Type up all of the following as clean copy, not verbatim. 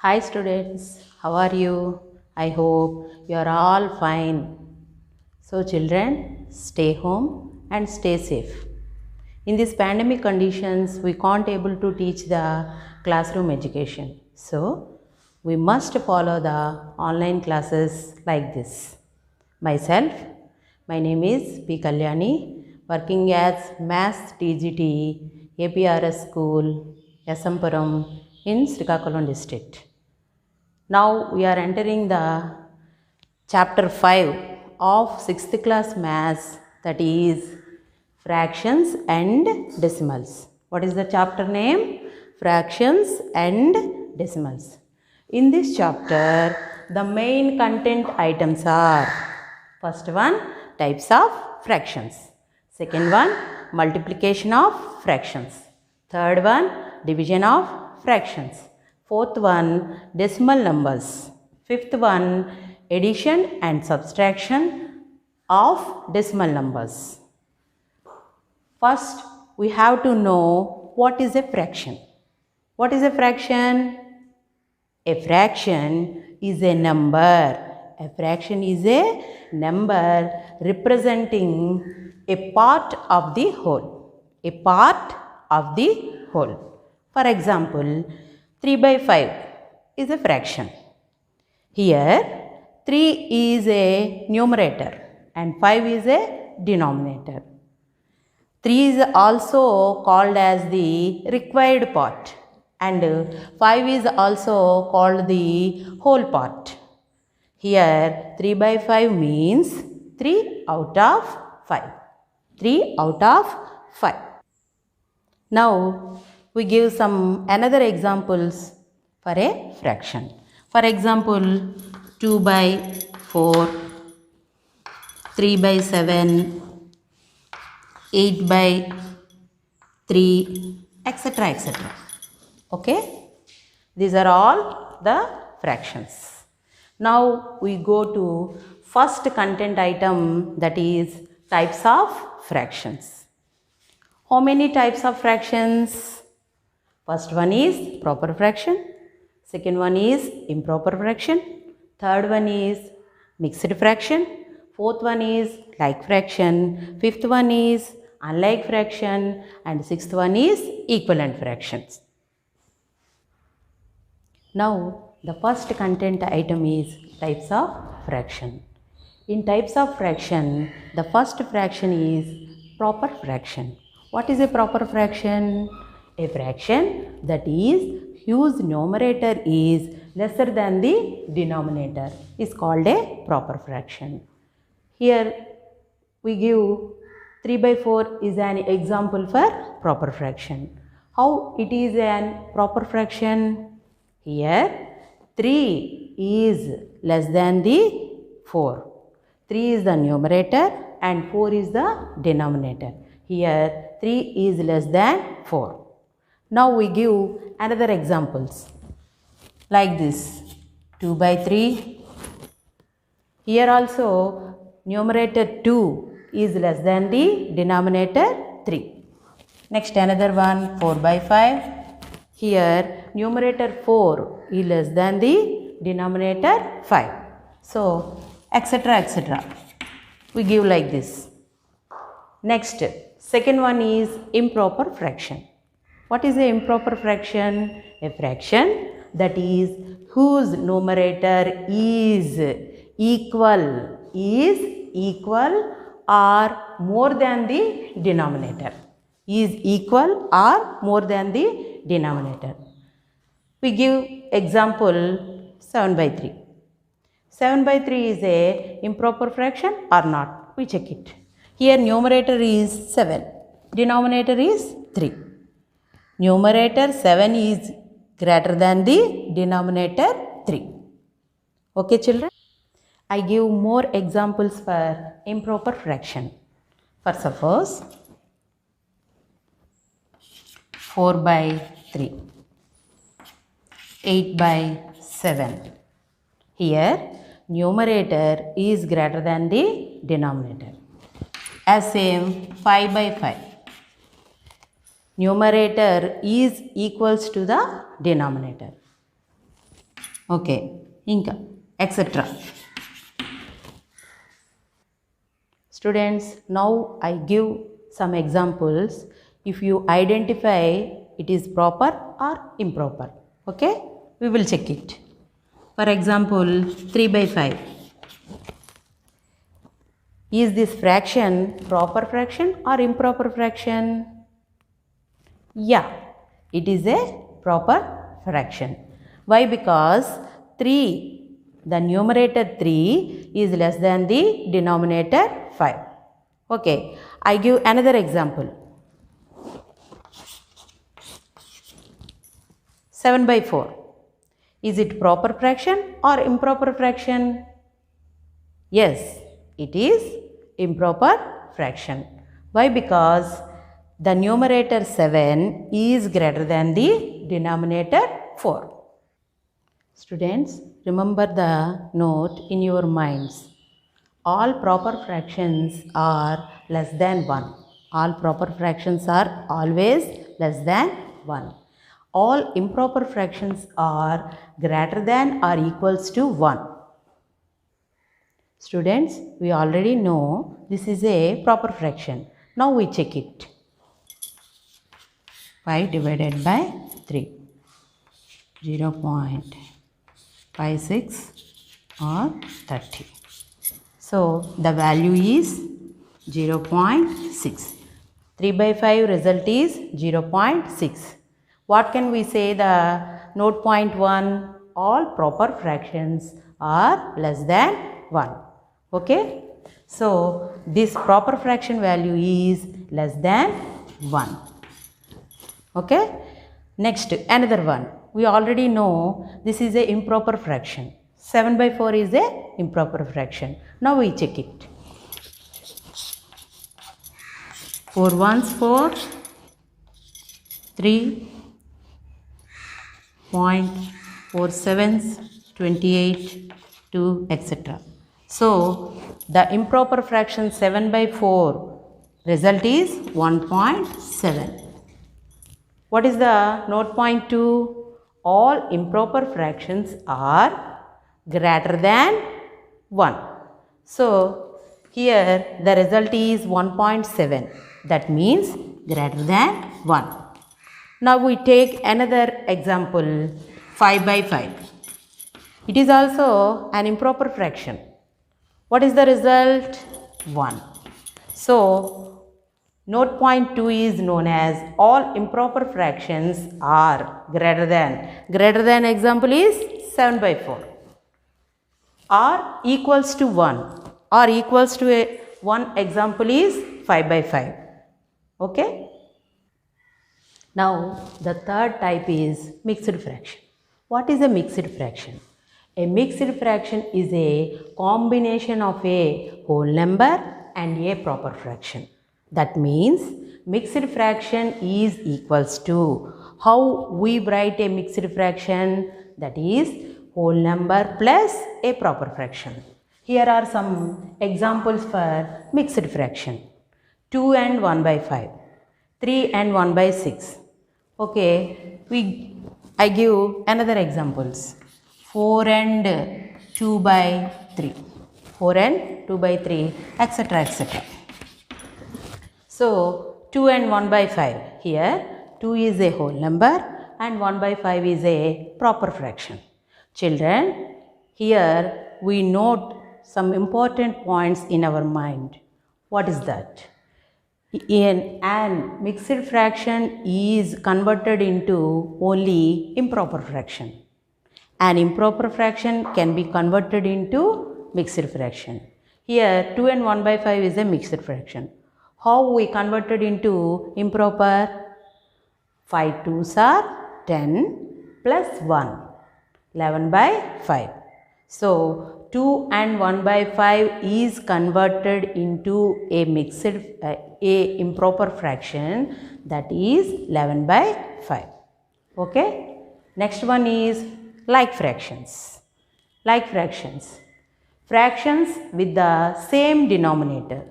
Hi students, how are you? I hope you are all fine. So children, stay home and stay safe. In these pandemic conditions, we can't able to teach the classroom education. So we must follow the online classes like this. Myself, my name is P. Kalyani, working as Maths TGT, APRS School, Yasamparam in Srikakulam district. Now we are entering the chapter 5 of 6th class maths, that is fractions and decimals. What is the chapter name? Fractions and decimals. In this chapter, the main content items are: first one, types of fractions; second one, multiplication of fractions; third one, division of fractions; fourth one, decimal numbers; fifth one, addition and subtraction of decimal numbers. First, we have to know what is a fraction. What is a fraction? A fraction is a number. A fraction is a number representing a part of the whole. A part of the whole. For example, 3 by 5 is a fraction. Here, 3 is a numerator and 5 is a denominator. 3 is also called as the required part and 5 is also called the whole part. Here 3 by 5 means 3 out of 5. 3 out of 5. Now we give some another examples for a fraction. For example, 2 by 4, 3 by 7, 8 by 3, etc. etc. Okay? These are all the fractions. Now we go to first content item, that is types of fractions. How many types of fractions? First one is proper fraction. Second one is improper fraction. Third one is mixed fraction. Fourth one is like fraction. Fifth one is unlike fraction. And sixth one is equivalent fractions. Now the first content item is types of fraction. In types of fraction, the first fraction is proper fraction. What is a proper fraction? A fraction that is whose numerator is lesser than the denominator is called a proper fraction. Here we give 3 by 4 is an example for proper fraction. How it is an proper fraction? Here 3 is less than the 4. 3 is the numerator and 4 is the denominator. Here 3 is less than 4. Now we give another examples like this. 2 by 3. Here also numerator 2 is less than the denominator 3. Next another one, 4 by 5. Here numerator 4 is less than the denominator 5. So etc. etc. We give like this. Next, second one is improper fraction. What is an improper fraction? A fraction that is whose numerator is equal or more than the denominator. Is equal or more than the denominator. We give example 7 by 3. 7 by 3 is a improper fraction or not? We check it. Here numerator is 7. Denominator is 3. Numerator 7 is greater than the denominator 3. Okay children? I give more examples for improper fraction. For suppose 4 by 3, 8 by 7. Here numerator is greater than the denominator. As same 5 by 5. Numerator is equals to the denominator. Okay, ఇంకా etc. Students, now I give some examples. If you identify it is proper or improper, okay, we will check it. For example, 3 by 5. Is this fraction proper fraction or improper fraction? Yeah, it is a proper fraction. Why? Because 3, the numerator 3 is less than the denominator 5. Okay, I give another example. 7 by 4. Is it proper fraction or improper fraction? Yes, it is improper fraction. Why? Because the numerator 7 is greater than the denominator 4. Students, remember the note in your minds. All proper fractions are less than 1. All proper fractions are always less than 1. All improper fractions are greater than or equals to 1. Students, we already know this is a proper fraction. Now we check it. 5 divided by 3. 0.56 or 30. So the value is 0.6. 3 by 5 result is 0.6. What can we say? The note point 1, all proper fractions are less than 1. Okay. So this proper fraction value is less than 1. Okay. Next, another one. We already know this is a improper fraction. 7 by 4 is a improper fraction. Now we check it. 4 ones 4, 3.47, 28, 2, etc. So the improper fraction 7 by 4 result is 1.7. What is the note point 2? All improper fractions are greater than 1. So here the result is 1.7. That means greater than 1. Now we take another example, 5 by 5. It is also an improper fraction. What is the result? 1. So note point 2 is known as all improper fractions are greater than. Greater than example is 7 by 4. Or equals to 1. Or equals to 1 example is 5 by 5. Okay. Now the third type is mixed fraction. What is a mixed fraction? A mixed fraction is a combination of a whole number and a proper fraction. That means mixed fraction is equals to, how we write a mixed fraction? That is whole number plus a proper fraction. Here are some examples for mixed fraction. 2 and 1 by 5. 3 and 1 by 6. Okay, I give another examples. 4 and 2 by 3. 4 and 2 by 3, etc. etc. So 2 and 1 by 5. Here 2 is a whole number and 1 by 5 is a proper fraction. Children, here we note some important points in our mind. What is that? An mixed fraction is converted into only improper fraction. An improper fraction can be converted into mixed fraction. Here 2 and 1 by 5 is a mixed fraction. How we converted into improper? 5 2s are 10 plus 1, 11 by 5. So 2 and 1 by 5 is converted into a mixed a improper fraction, that is 11 by 5. Okay. Next one is like fractions. Like fractions. Fractions with the same denominator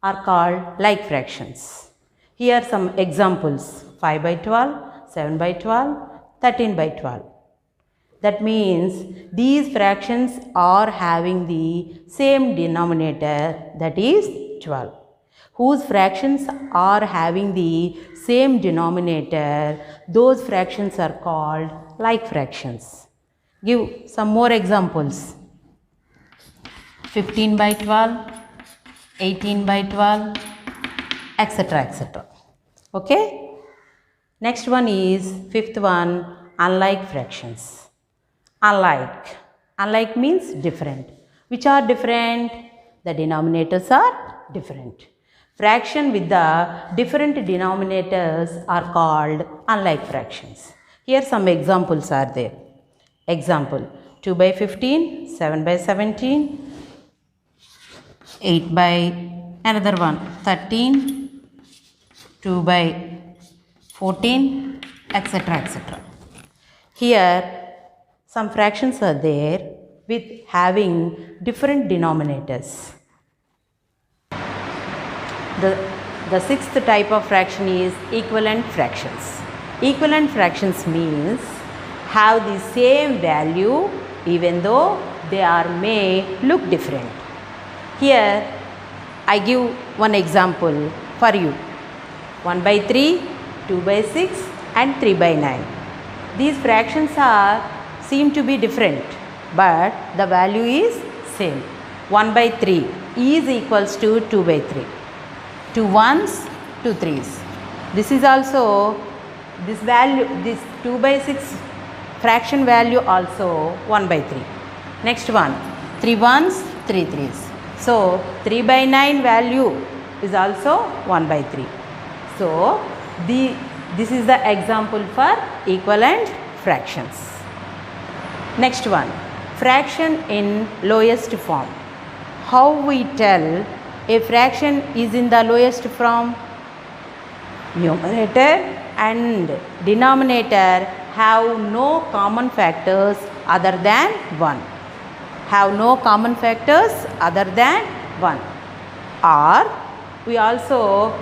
are called like fractions. Here some examples: 5 by 12, 7 by 12, 13 by 12. That means these fractions are having the same denominator, that is 12. Whose fractions are having the same denominator, those fractions are called like fractions. Give some more examples. 15 by 12, 18 by 12, etc. etc. Okay? Next one is fifth one, unlike fractions. Unlike. Unlike means different. Which are different? The denominators are different. Fraction with the different denominators are called unlike fractions. Here some examples are there. Example, 2 by 15, 7 by 17, 8 by another one, 13, 2 by 14, etc. etc. Here some fractions are there with having different denominators. The sixth type of fraction is equivalent fractions. Equivalent fractions means have the same value even though they may look different. Here I give one example for you. 1 by 3, 2 by 6 and 3 by 9. These fractions seem to be different, but the value is same. 1 by 3 is equals to 2 by 3. 2 ones, 2 threes. This is also, this value, this 2 by 6 fraction value also 1 by 3. Next one, 3 ones, 3 threes. So 3 by 9 value is also 1 by 3. So this is the example for equivalent fractions. Next one, fraction in lowest form. How we tell a fraction is in the lowest form? Numerator and denominator have no common factors other than 1. Have no common factors other than 1. Or we also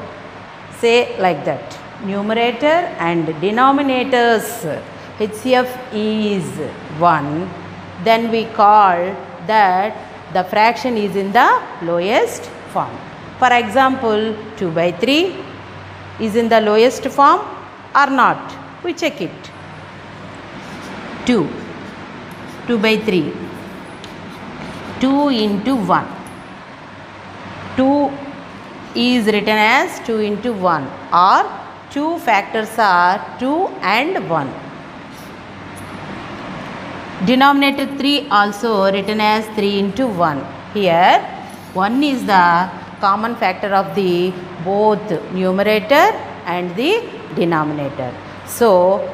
say like that, numerator and denominators HCF is 1, then we call that the fraction is in the lowest form. For example, 2 by 3 is in the lowest form or not? We check it. 2 by 3, 2 into 1. 2 is written as 2 into 1, or 2 factors are 2 and 1. Denominator 3 also written as 3 into 1. Here 1 is the common factor of the both numerator and the denominator. So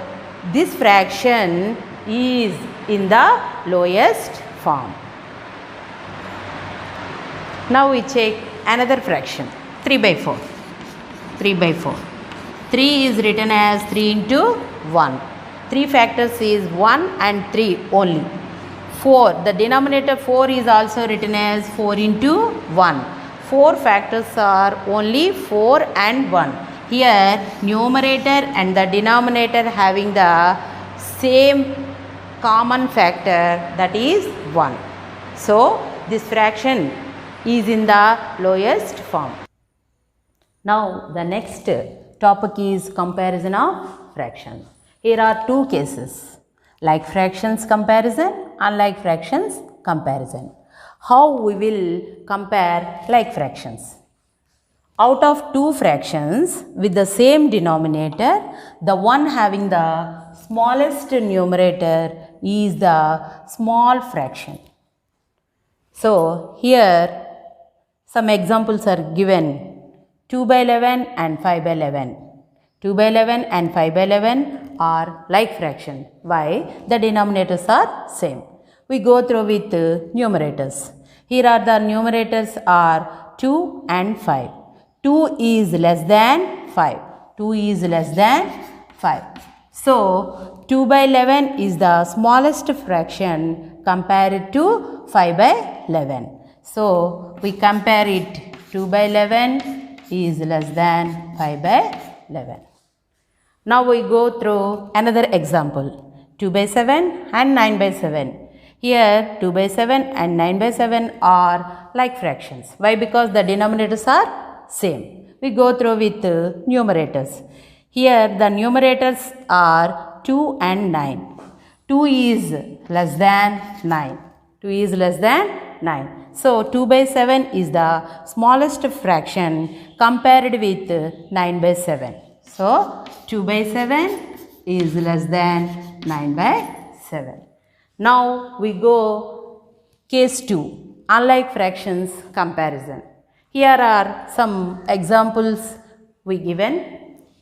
this fraction is in the lowest form. Now we check another fraction, 3 by 4. 3 by 4. 3 is written as 3 into 1. 3 factors is 1 and 3 only. 4, the denominator 4 is also written as 4 into 1. 4 factors are only 4 and 1. Here numerator and the denominator having the same common factor, that is 1. So this fraction is in the lowest form. Now the next topic is comparison of fractions. Here are two cases, like fractions comparison, unlike fractions comparison. How we will compare like fractions? Out of two fractions with the same denominator, the one having the smallest numerator is the small fraction. So here some examples are given, 2 by 11 and 5 by 11. 2 by 11 and 5 by 11 are like fraction. Why? The denominators are same. We go through with numerators. Here are the numerators are 2 and 5. 2 is less than 5. 2 is less than 5. So 2 by 11 is the smallest fraction compared to 5 by 11. So we compare it, 2 by 11 is less than 5 by 11. Now we go through another example, 2 by 7 and 9 by 7. Here 2 by 7 and 9 by 7 are like fractions. Why? Because the denominators are same. We go through with numerators. Here the numerators are 2 and 9. 2 is less than 9. 2 is less than 9. So 2 by 7 is the smallest fraction compared with 9 by 7. So 2 by 7 is less than 9 by 7. Now we go case 2, unlike fractions comparison. Here are some examples we given: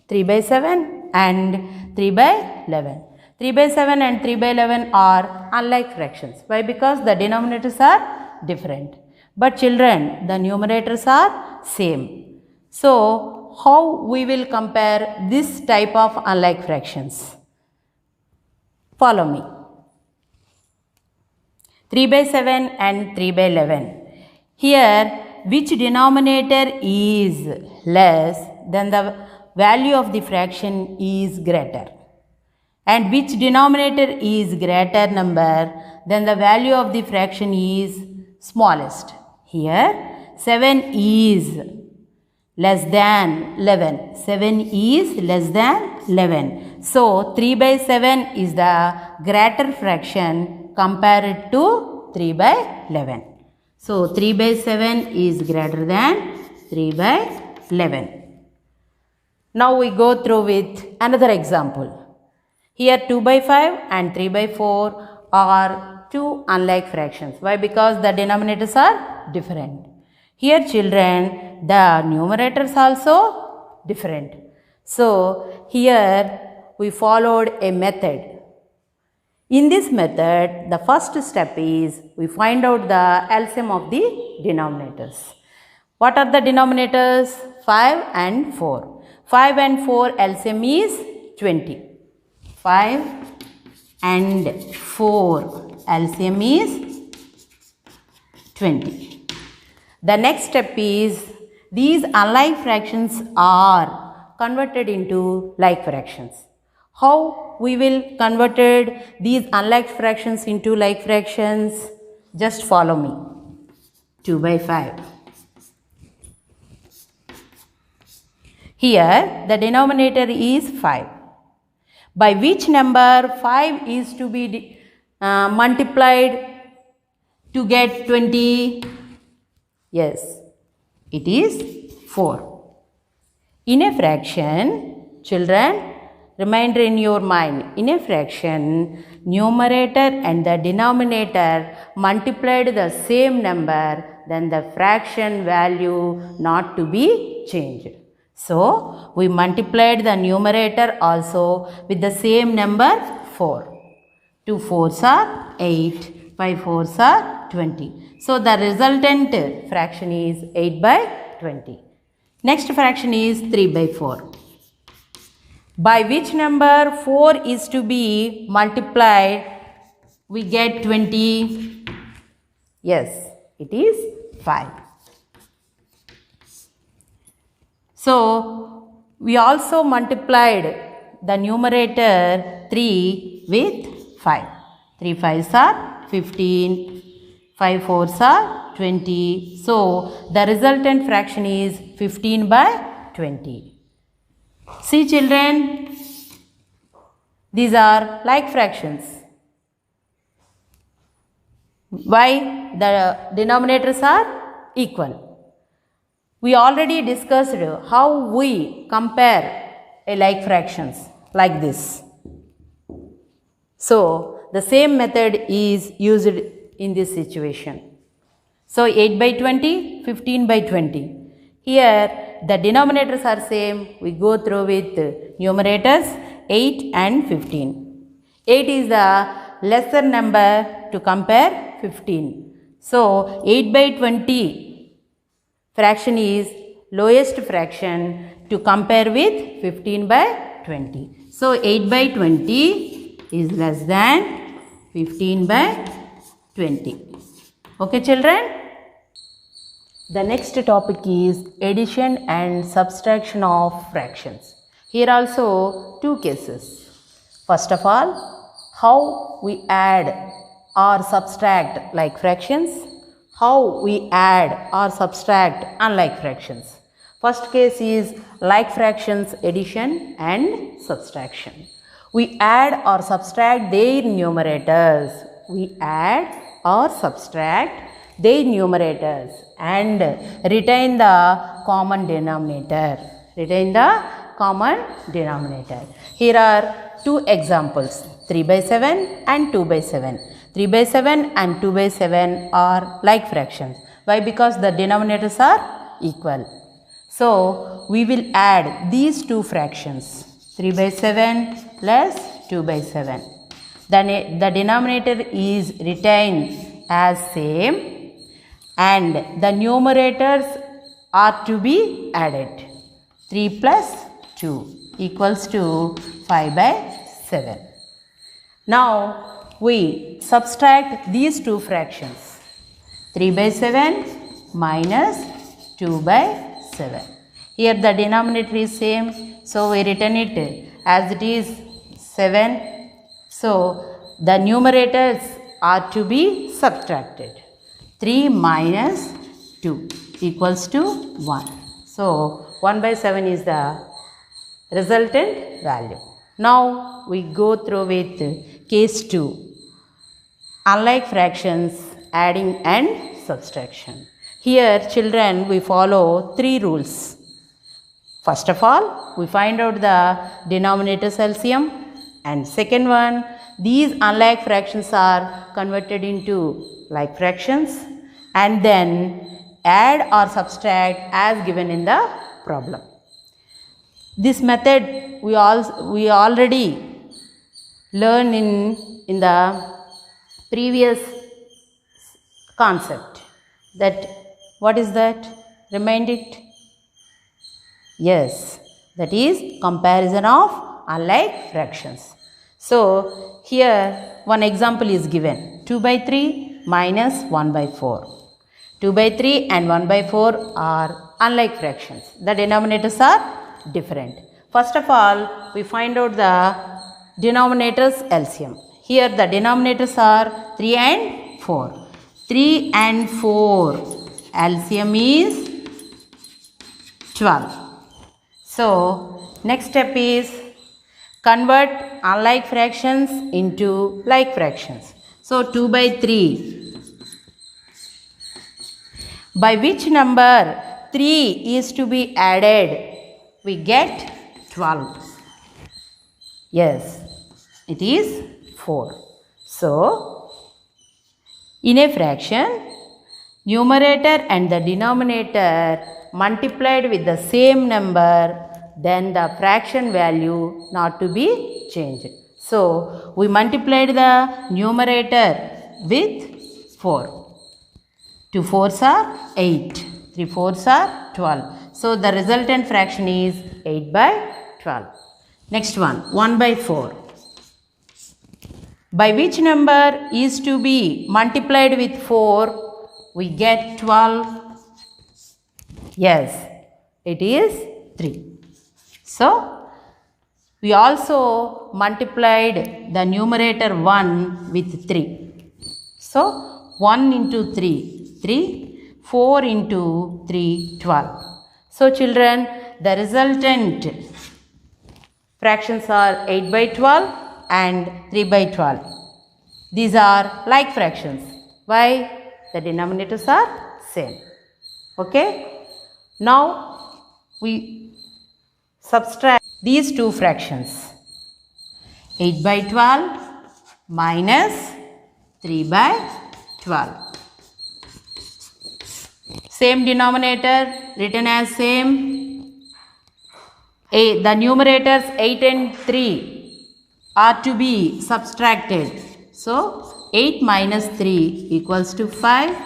3 by 7 and 3 by 11. 3 by 7 and 3 by 11 are unlike fractions. Why? Because the denominators are different. But children, the numerators are same. So how we will compare this type of unlike fractions? Follow me. 3 by 7 and 3 by 11. Here, which denominator is less than the value of the fraction is greater? And which denominator is greater number than the value of the fraction is smallest? Here, 7 is less than 11. 7 is less than 11. So, 3 by 7 is the greater fraction compared to 3 by 11. So, 3 by 7 is greater than 3 by 11. Now, we go through with another example. Here 2 by 5 and 3 by 4 are two unlike fractions. Why? Because the denominators are different. Here children, the numerators also different. So, here we followed a method. In this method, the first step is we find out the LCM of the denominators. What are the denominators? 5 and 4. 5 and 4 LCM is 20. 5 and 4 LCM is 20. The next step is these unlike fractions are converted into like fractions. How we will converted these unlike fractions into like fractions? Just follow me. 2 by 5. Here the denominator is 5. By which number 5 is to be multiplied to get 20? Yes, it is 4. In a fraction, children, reminder in your mind, in a fraction, numerator and the denominator multiplied the same number, then the fraction value not to be changed. So, we multiplied the numerator also with the same number 4. 2 4s are 8, 5 4s are 20. So, the resultant fraction is 8 by 20. Next fraction is 3 by 4. By which number 4 is to be multiplied, we get 20? Yes, it is 5. So, we also multiplied the numerator 3 with 5. 3 5s are 15, 5 4s are 20. So, the resultant fraction is 15 by 20. See children, these are like fractions. Why? The denominators are equal. We already discussed how we compare a like fractions like this. So, the same method is used in this situation. So, 8 by 20, 15 by 20. Here, the denominators are same. We go through with numerators 8 and 15. 8 is the lesser number to compare 15. So, 8 by 20 fraction is lowest fraction to compare with 15 by 20. So, 8 by 20 is less than 15 by 20. Okay children? The next topic is addition and subtraction of fractions. Here also two cases. First of all, How we add or subtract like fractions? How we add or subtract unlike fractions? First case is like fractions addition and subtraction. We add or subtract their numerators. We add or subtract their numerators and retain the common denominator. Retain the common denominator. Here are two examples, 3 by 7 and 2 by 7. 3 by 7 and 2 by 7 are like fractions. Why? Because the denominators are equal. So, we will add these two fractions, 3 by 7 plus 2 by 7. The denominator is retained as same and the numerators are to be added. 3 plus 2 equals to 5 by 7. Now, we subtract these two fractions. 3 by 7 minus 2 by 7. Here the denominator is same, so we return it as it is 7. So, the numerators are to be subtracted. 3 minus 2 equals to 1. So, 1 by 7 is the resultant value. Now, we go through with case 2. Unlike fractions, adding and subtraction. Here, children, we follow 3 rules. First of all, we find out the denominator's LCM, and second one, these unlike fractions are converted into like fractions, and then add or subtract as given in the problem. This method we already learned in the previous concept. That what is that? Remind it. Yes, that is comparison of unlike fractions. So, here one example is given, 2 by 3 minus 1 by 4. 2 by 3 and 1 by 4 are unlike fractions. The denominators are different. First of all, we find out the denominator's LCM. Here the denominators are 3 and 4. 3 and 4 LCM is 12. So, next step is convert unlike fractions into like fractions. So, 2 by 3. By which number 3 is to be added? We get 12. Yes, it is 4. So, in a fraction, numerator and the denominator multiplied with the same number, then the fraction value not to be changed. So, we multiplied the numerator with 4. 2 4s are 8. 3 4s are 12. So, the resultant fraction is 8 by 12. Next one, 1 by 4. By which number is to be multiplied with 4? We get 12. Yes, it is 3. So, we also multiplied the numerator 1 with 3. So, 1 into 3, 3. 4 into 3, 12. So, children, the resultant fractions are 8 by 12 and 3 by 12. These are like fractions. Why? The denominators are same. Okay? Now, we subtract these two fractions. 8 by 12 minus 3 by 12. Same denominator written as same. The numerators 8 and 3 are to be subtracted. So, 8 minus 3 equals to 5.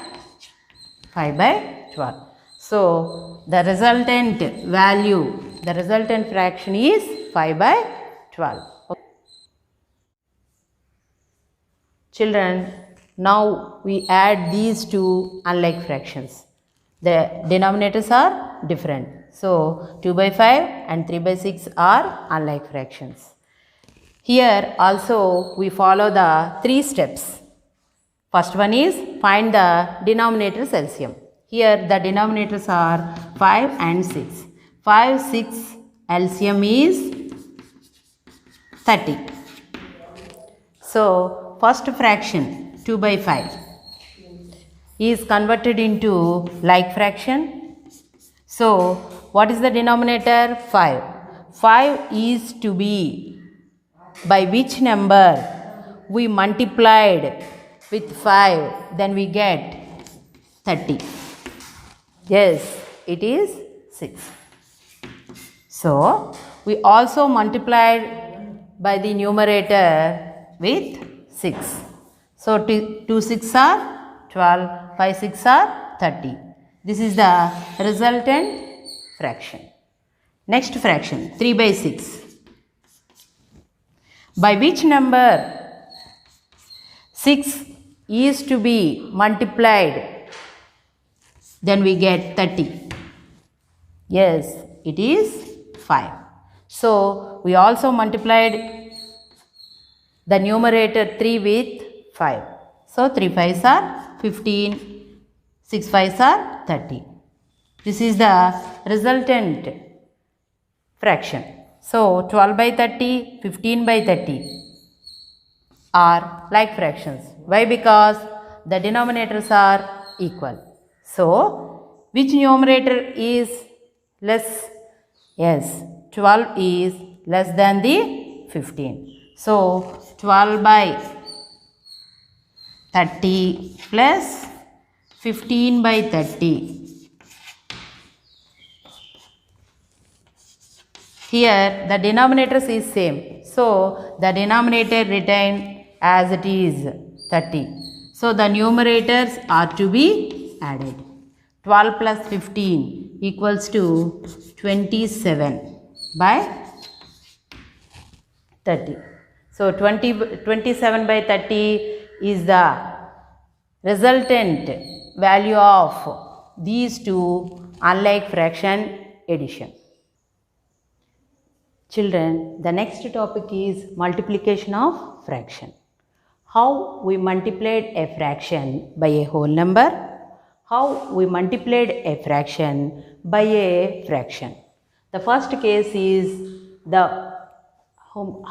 5 by 12. So, the resultant value, the resultant fraction is 5 by 12. Children, now we add these two unlike fractions. The denominators are different. So, 2 by 5 and 3 by 6 are unlike fractions. Here also we follow the 3 steps. First one is find the denominator's LCM. Here the denominators are 5 and 6. 5, 6 LCM is 30. So first fraction 2 by 5 is converted into like fraction. So what is the denominator? 5. 5 is to be by which number we multiplied with 5, then we get 30. Yes, it is 6. So we also multiplied by the numerator with 6. So 2 6 are 12, 5 6 are 30. This is the resultant fraction. Next fraction 3 by 6. By which number 6 is to be multiplied, then we get 30. Yes, it is 5. So we also multiplied the numerator 3 with 5. So 3 5s are 15, 6 5s are 30. This is the resultant fraction. So 12 by 30, 15 by 30 are like fractions. Why? Because the denominators are equal. So which numerator is less? Yes, 12 is less than the 15. So 12 by 30 plus 15 by 30. Here the denominators is same. So the denominator retained as it is 30. So the numerators are to be added. 12 plus 15 equals to 27 by 30. So 27 by 30 is the resultant value of these two unlike fraction addition. Children, the next topic is multiplication of fraction. How we multiplied a fraction by a whole number. How we multiplied a fraction by a fraction. The first case is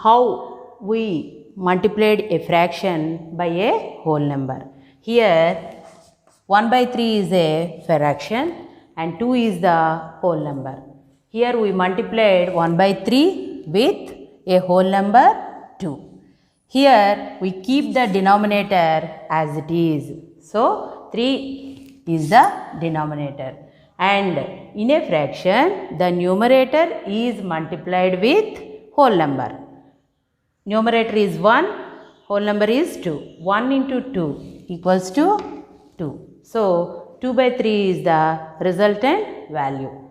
how we multiplied a fraction by a whole number. Here 1 by 3 is a fraction and 2 is the whole number. Here we multiplied 1 by 3 with a whole number 2. Here we keep the denominator as it is. So 3 is the denominator. And in a fraction, the numerator is multiplied with whole number. Numerator is 1, whole number is 2. 1 into 2 equals to 2. So 2 by 3 is the resultant value.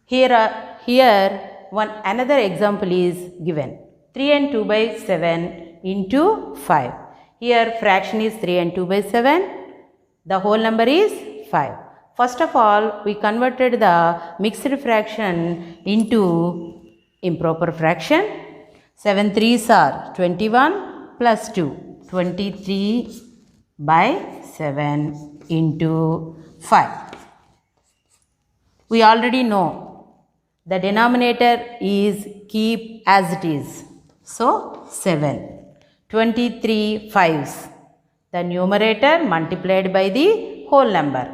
Here another example is given. 3 and 2 by 7 into 5. Here fraction is 3 and 2 by 7. The whole number is 5. First of all, we converted the mixed fraction into improper fraction. 7 3s are 21 plus 2. 23 by 7 into 5. We already know the denominator is keep as it is. So 7. 23 5s. The numerator multiplied by the whole number.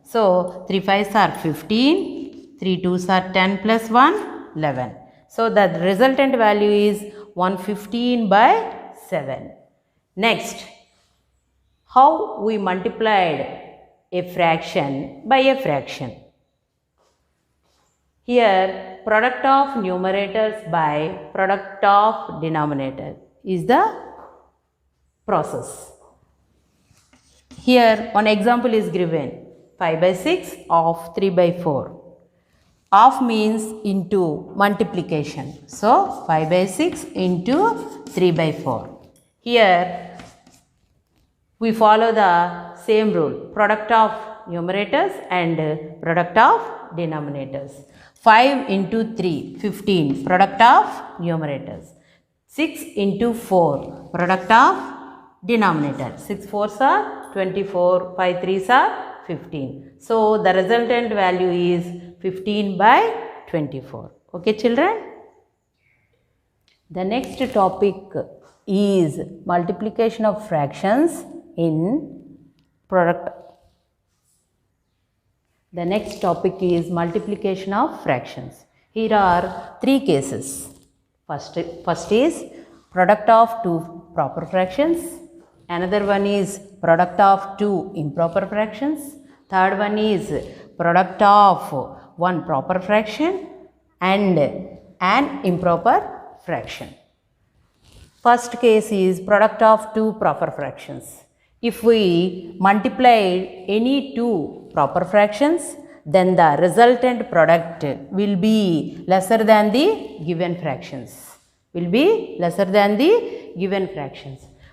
So 3 5s are 15. 3 2s are 10 plus 1 11. So the resultant value is 115 by 7. Next, how we multiplied a fraction by a fraction. Here product of numerators by product of denominator is the process. Here one example is given. 5 by 6 of 3 by 4. Of means into multiplication. So 5 by 6 into 3 by 4. Here we follow the same rule. Product of numerators and product of denominators. 5 into 3, 15, product of numerators. 6 into 4, product of denominator. 6 4s are 24, 5 3s are 15. So, the resultant value is 15 by 24. Okay, children? The next topic is multiplication of fractions in product. The next topic is multiplication of fractions. Here are three cases. First is product of two proper fractions. Another one is product of two improper fractions. Third one is product of one proper fraction and an improper fraction. First case is product of two proper fractions. If we multiply any two proper fractions, then the resultant product will be lesser than the given fractions.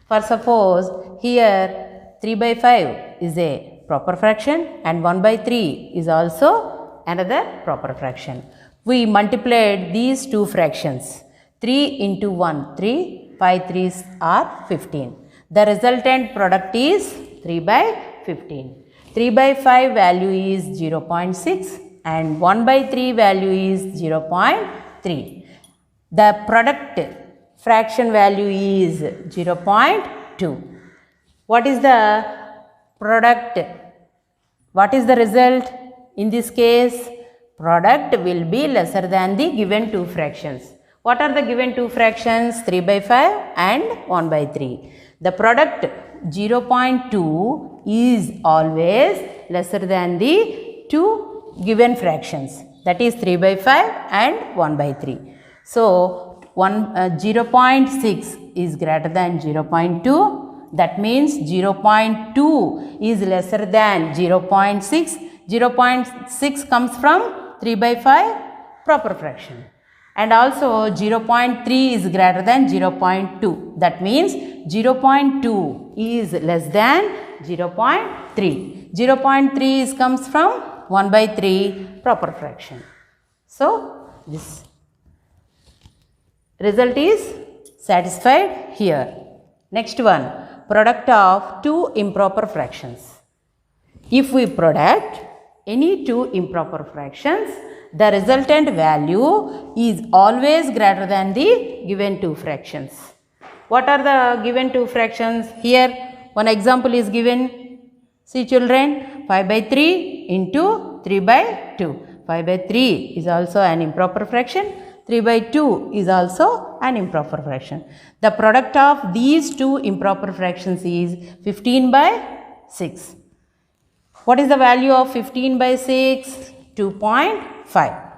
For suppose here 3 by 5 is a proper fraction and 1 by 3 is also another proper fraction. We multiplied these two fractions. 3 into 1, 3, 5 3s are 15. The resultant product is 3 by 15. 3 by 5 value is 0.6 and 1 by 3 value is 0.3. The product fraction value is 0.2. What is the product? What is the result? In this case, product will be lesser than the given two fractions. What are the given two fractions? 3 by 5 and 1 by 3. The product 0.2 is always lesser than the two given fractions, that is 3 by 5 and 1 by 3. So, 0.6 is greater than 0.2, that means 0.2 is lesser than 0.6. 0.6 comes from 3 by 5 proper fraction. And also 0.3 is greater than 0.2. That means 0.2 is less than 0.3. 0.3 comes from 1 by 3 proper fraction. So, this result is satisfied here. Next one, product of two improper fractions. If we product any two improper fractions, the resultant value is always greater than the given two fractions. What are the given two fractions? Here one example is given. See children, 5 by 3 into 3 by 2. 5 by 3 is also an improper fraction. 3 by 2 is also an improper fraction. The product of these two improper fractions is 15 by 6. What is the value of 15 by 6? 2.5.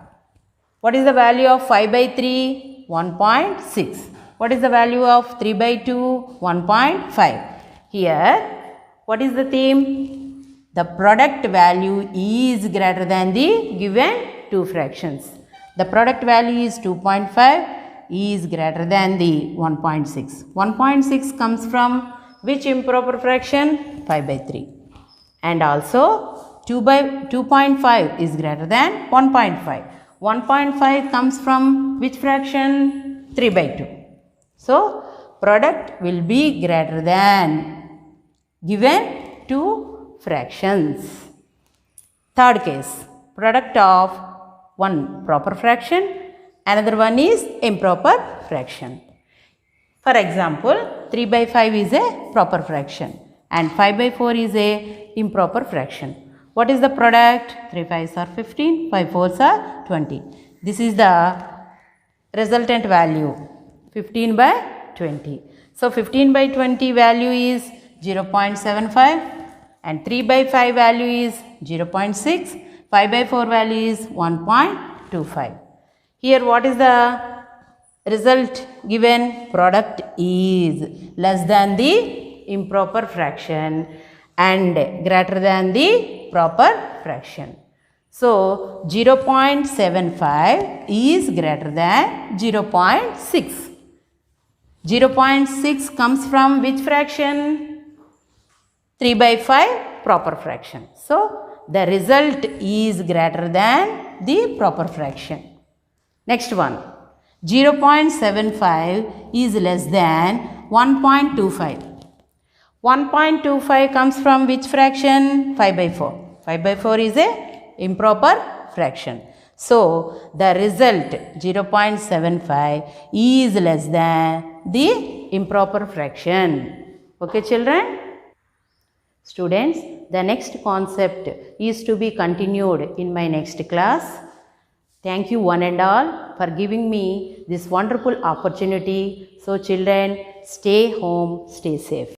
What is the value of 5 by 3? 1.6. What is the value of 3 by 2? 1.5. Here, what is the theme? The product value is greater than the given two fractions. The product value is 2.5 is greater than the 1.6. 1.6 comes from which improper fraction? 5 by 3. And also 2.5 is greater than 1.5. 1.5 comes from which fraction? 3 by 2. So, product will be greater than given two fractions. Third case, product of one proper fraction, another one is improper fraction. For example, 3 by 5 is a proper fraction and 5 by 4 is a improper fraction. What is the product? 3 5s are 15, 5 4s are 20. This is the resultant value, 15 by 20. So, 15 by 20 value is 0.75 and 3 by 5 value is 0.6, 5 by 4 value is 1.25. Here what is the result given? Product is less than the improper fraction and greater than the proper fraction. So, 0.75 is greater than 0.6. 0.6 comes from which fraction? 3 by 5 proper fraction. So, the result is greater than the proper fraction. Next one, 0.75 is less than 1.25. 1.25 comes from which fraction? 5 by 4. 5 by 4 is a improper fraction. So, the result 0.75 is less than the improper fraction. Okay, children? Students, the next concept is to be continued in my next class. Thank you one and all for giving me this wonderful opportunity. So, children, stay home, stay safe.